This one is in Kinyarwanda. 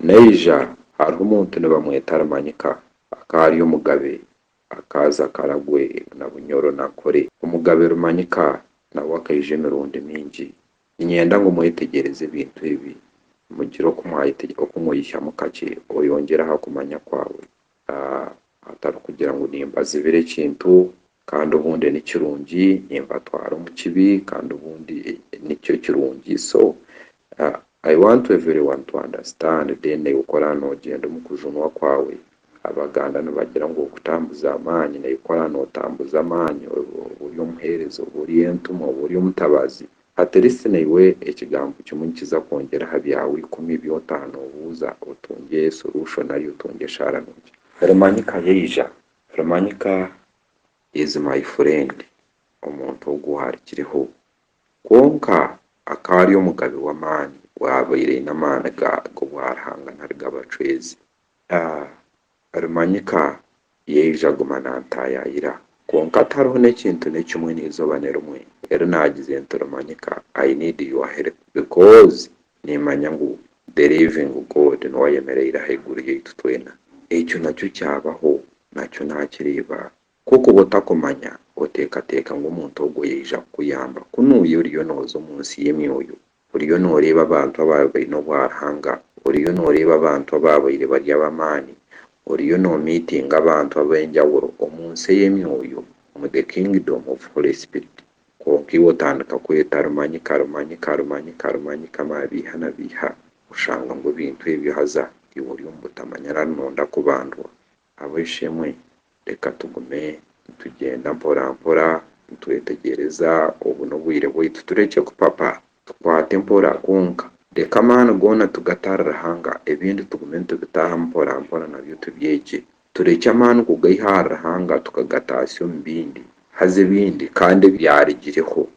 neija hariho omuntu nibamweta Rumanyika akari omugabe akaza karagwe na bunyoro na kore omugabe Rumanyika nawe akaija emirundi mingi ninyenda ngu mwetegereze ebintu ebi mugire okumwihyamu kakye oyongeraho kumanya kwawe atari kugira ngu nimbazibira ekintu kandi obundi nikirungi nimbatwara omu kibi kandi obundi nikyo kirungi so I want everyone to understand then ukora nogenda omu kujunwa kwawe abaganda nibagira ngu okutambuza amaanyi nayikora notambuza amaanyi ori omuheereza ori entuma ori omutabazi at least naiwe ekigambo kimwe nikiza kwongera ha byawe 10 byotano obuuza otunge solution ari otunge shara nungi Rumanyika yeija Rumanyika is my friend omuntu oguharikiriho konka akari omugabe w'amaani wabaire n'amaani go bwarahanga ntari gabacwezi Rumanyika yeija guma nantayayira konka atariho n'ekintu n'ekimwe n'izooba nerimwe era nagize nti Rumanyika I need your help because nimanya ngu the living God niwe ayemereire ahaiguru yaitu twena ekyo nakyo kyabaho nakyo nakiriba kuko botakumanya oteekateeka ngu omuntu ogwo yeija kukuyamba kunuuya oriyo nooza omu nsi y'emyoyo oriyo nooreeba abantu ababaine obwarahanga oriyo nooreeba abantu ababaire bari ab'amaani oriyo noomiitinga abantu ab'enjawulo omu nsi y'emyoyo mu the kingdom of Holy Spirit konka iwe otandika kweta Rumanyika Rumanyika Rumanyika Rumanyika mabiiha na biiha oshanga ngu ebintu ebyo haza iwe ori omu butamanya nonda kubandwa ab'eshemwe reka tugume tugenda mpora mpora twetegereza obu n'obwire bwaitu tureke kupapa tukwate mpora konka reka amaani goona tugatara Ruhanga ebindi tugume tubitaaha mpora mpora nabyo tubyegye tureke amaani kugaiha aha Ruhanga tukagataasya omu bindi haza ebindi kandi byarigireho